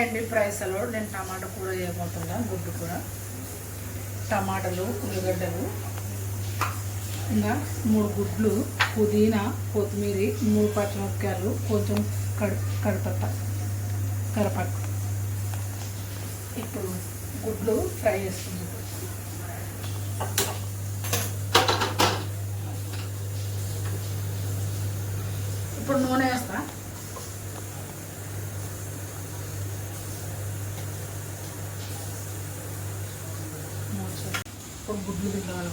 అండి ప్రైస్లో నేను టమాటా కూర చేయబోతున్నా. గుడ్డు కూర, టమాటాలు, ఉల్లిగడ్డలు, ఇంకా 3 గుడ్లు, పుదీనా, కొత్తిమీర, 3 పచ్చిమిరపకాయలు, కొంచెం కరివేపాకు. ఇప్పుడు గుడ్లు ఫ్రై చేసుకుందాం. ఇప్పుడు నూనె వేస్తా. ఇప్పుడు గుడ్లు తింటాను.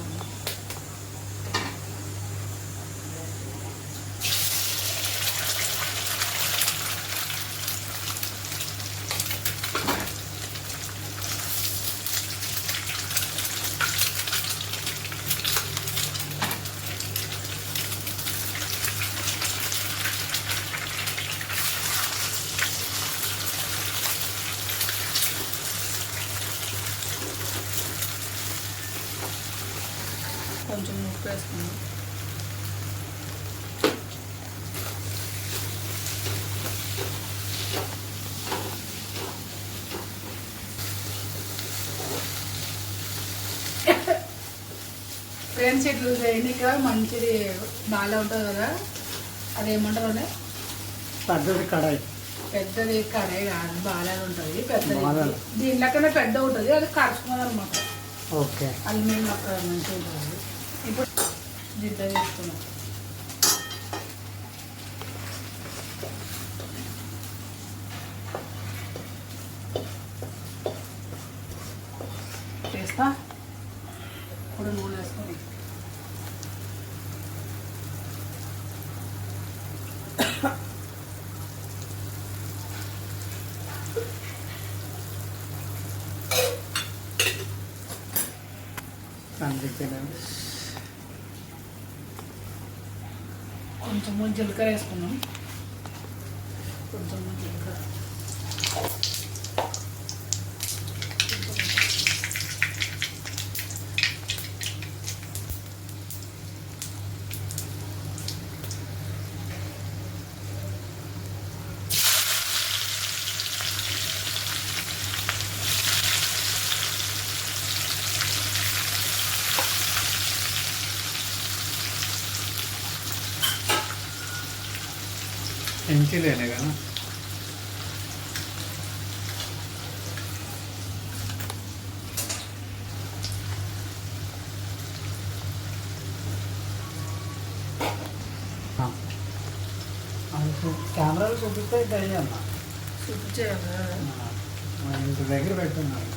కొంచెం ఉప్పు వేసుకున్నాం. ఫ్రెండ్స్ ఇట్లు చేయనిక మంచిది బాగా ఉంటుంది కదా. అదేమంటారు, పెద్దది కడాయి. పెద్దది కడాయి కాదు, బాగా ఉంటుంది. పెద్దది దీనిలోకన్నా పెద్ద ఉంటుంది, అది కరుచుకున్నది అనమాట. ఓకే, అల్యూమినియం అక్కడ మంచిగా ఉంటుంది. ఇప్పుడు జిడ్డ తీసుకున్నాం. చేస్తా. ఇప్పుడు నూనె వేసుకొని కొంచెం జీలకర్ర వేసుకున్నాం. కొంచెం జీలకర్ర, ఎంచిలేనే కదా. కెమెరాలు చూపిస్తే ట్రై అమ్మా, చూపించేయాలి. ఇంటి దగ్గర పెట్టున్నాను.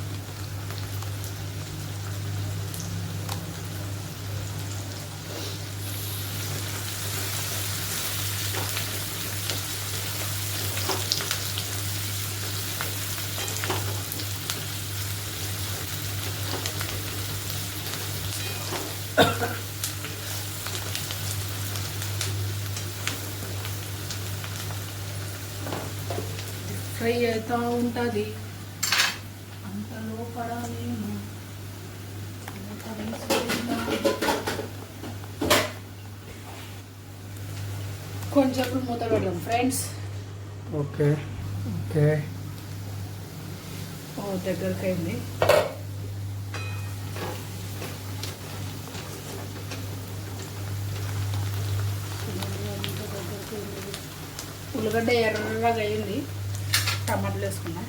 ఫ్రై అవుతూ ఉంటుంది. అంతలో పడాలేమో కొంచెం మూత పెడదాం ఫ్రెండ్స్. ఓకే ఓకే, దగ్గరికి అయింది. ఉల్లిగడ్డ ఎర్రగా అయింది. టమాటాలు వేసుకున్నాం.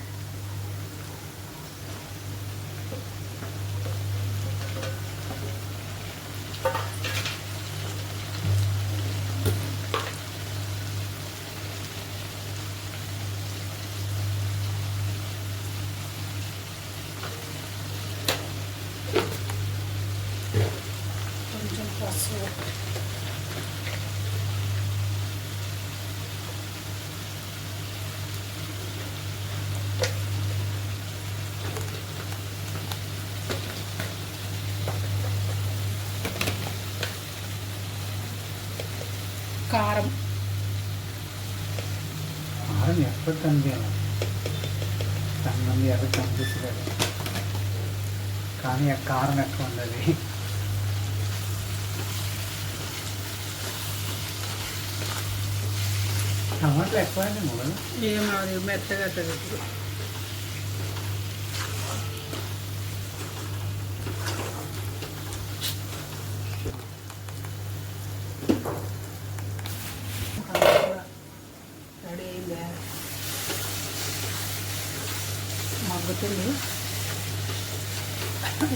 కొంచెం పసుపు, కారం. కారం ఎప్పుడు కనిపించాలి, కొంతమంది ఎవరు కనిపిస్తలేదు, కానీ ఆ కారం ఎక్కువ ఉండదు. టమాటాలు ఎక్కువ అండి మొగలు ఏమో అది మెత్తగా ఇప్పుడు మగ్గుతుంది.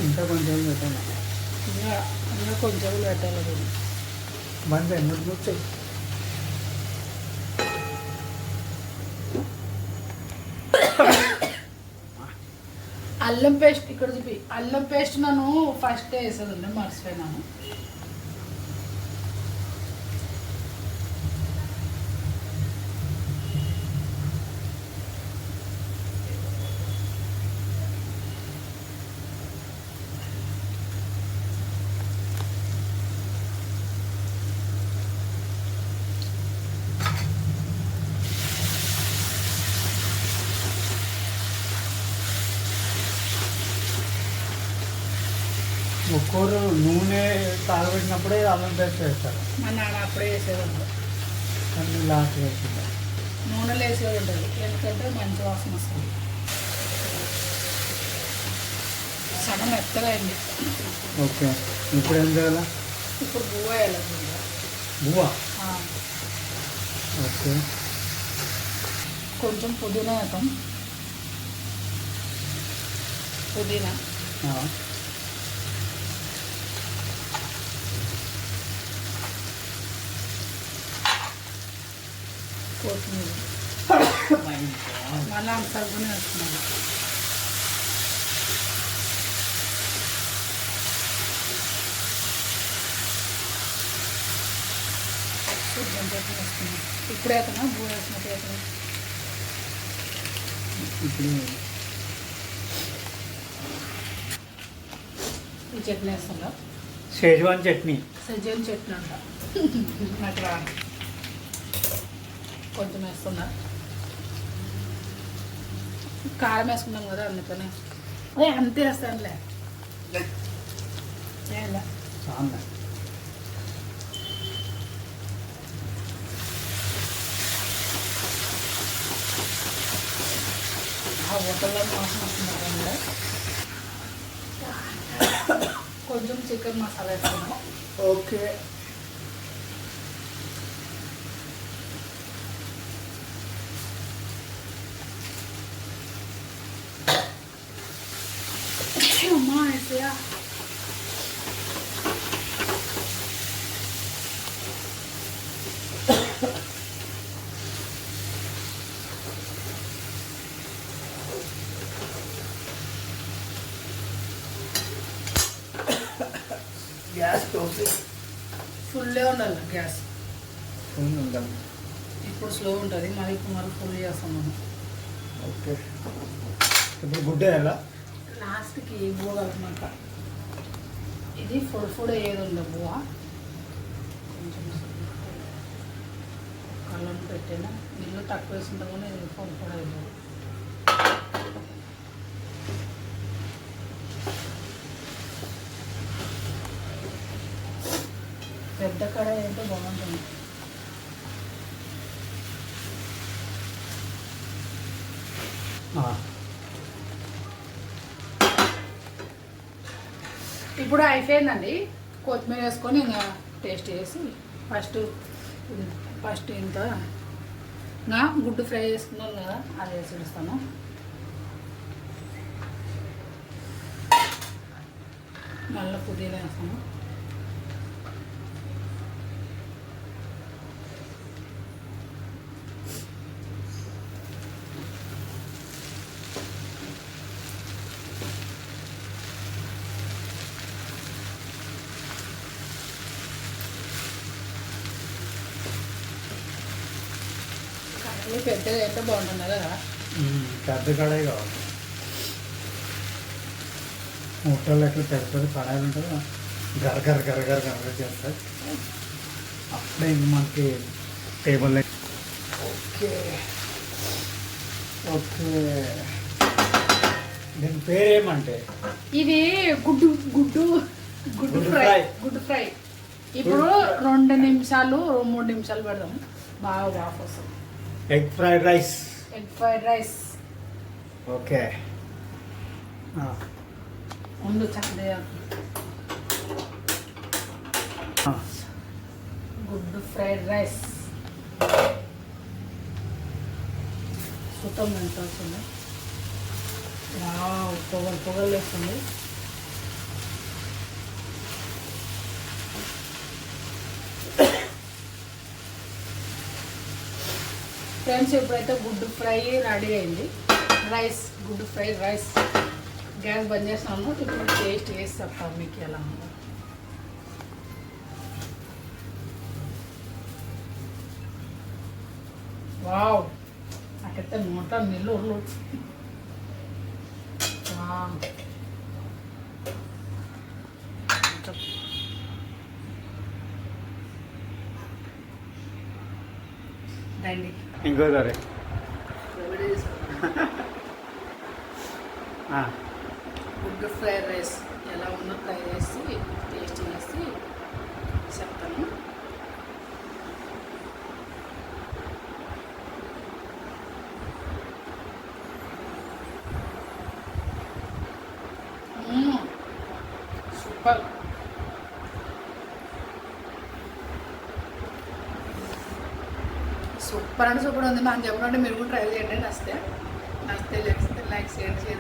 ఇంకా కొంచెం పెట్టాను. ఇంకా ఇంకా కొంచెం పెట్టాలి దీన్ని. బంద్ ఎన్నో కూర్చోయి. అల్లం పేస్ట్ ఇక్కడ చూపి. అల్లం పేస్ట్ నన్ను ఫస్ట్ వేసేది మర్చిపోయినాను. ఒక్కోరు నూనె తాగబెట్టినప్పుడే అల్లం పేస్ట్ వేస్తారు. మా నాన్న అప్పుడే వేసేది ఉంటుంది. అన్ని లాస్ట్ వేసింది. నూనెలో వేసేది ఉంటుంది, ఎందుకంటే మంచి వాసన వస్తుంది. సగం మెత్తగా అయింది. ఓకే, ఇప్పుడు ఏం చేయాలా? ఇప్పుడు బువ్వ వేయాలి. బువ్వ. ఓకే, కొంచెం పుదీనా వేద్దాం. పుదీనా కొత్తిమీర మళ్ళీ అంతనే వేస్తున్నాను. వేస్తున్నాను ఇప్పుడే అవుతున్నా బూ వేసినట్టు అవుతున్నా. ఇప్పుడు ఈ చట్నీ వేస్తుందా? షేజ్వాన్ చట్నీ. సజ్జన్ చట్నీ అంట నాకు రా. కొంచెం వేస్తున్నా. కారం వేసుకున్నాం కదా అందుకని అంతే వేస్తానులే. చాలా హోటల్లో వాసన వస్తుంది. కొంచెం చికెన్ మసాలా వేసుకున్నాం. ఓకే, అమ్మా వేసేయా. గ్యాస్ తోసి ఫుల్లే ఉండాలి గ్యాస్. ఫుల్ ఉండాలి. ఇప్పుడు స్లో ఉంటుంది, మరి ఇప్పుడు మరి ఫుల్ చేస్తాం మనం. ఓకే, ఇప్పుడు గుడ్డ వేయాలా? లాస్ట్కి బువ్వ కలుపుమంట. ఇది ఫుడ్ ఏది ఉంది బువ్వ. కొంచెం కళ్ళను పెట్టాను. నీళ్ళు తక్కువ వేసింటే కూడా ఇది ఫుడ్ అయిపోదు. పెద్ద కడాయి అయితే బాగుంటుంది. ఇప్పుడు అయిపోయిందండి. కొత్తిమీర వేసుకొని ఇంకా టేస్ట్ చేసి ఫస్ట్ ఇంత నా గుడ్డు ఫ్రై చేసుకున్నాను కదా అది వేసి ఇస్తాను. మళ్ళీ పుదీనా వేస్తాను. పెద్దగా అయితే బాగుంటుంది కదా. పెద్ద కడాయి కావాలి. హోటల్లో ఎట్లా పెద్ద పెద్ద కడాయిలు ఉంటుంది, గరగర చేస్తారు. అప్పుడే ఇంక మనకి టేబుల్. ఓకే ఓకే, దీని పేరేమంటే ఇది గుడ్డు గుడ్డు గుడ్డు ఫ్రై. గుడ్డు ఫ్రై ఇప్పుడు 2 నిమిషాలు 3 నిమిషాలు పెడదాం. బాగా వస్తుంది. Egg fried rice. Egg fried rice. Okay, ముందు చక్కగా గుడ్డు ఫ్రైడ్ రైస్ సుతం ఎంత అవుతుంది. వావ్, పొగలు పొగలు వేస్తుంది. ఫ్రెండ్స్, ఇప్పుడైతే గుడ్డు ఫ్రై రెడీ అయింది. గుడ్డు ఫ్రై రైస్ గ్యాస్ బంద్ చేస్తాను. ఇప్పుడు టేస్ట్ వేసి చెప్తాను మీకు ఎలా ఉందో. వావ్, నాకైతే నోట నీళ్ళు ఉర్లు. వావ్, రండి ఇంకోసారి గుడ్డు ఫ్రైడ్ రైస్ ఎలా ఉందో ట్రై చేసి టేస్ట్ చేసి చెప్తాను. సూపర్. సూపర్ అంటే సూపర్ ఉంది. మనం చెప్పినట్టు మీరు కూడా ట్రై చేయండి. నచ్చితే లైక్ చేయండి, షేర్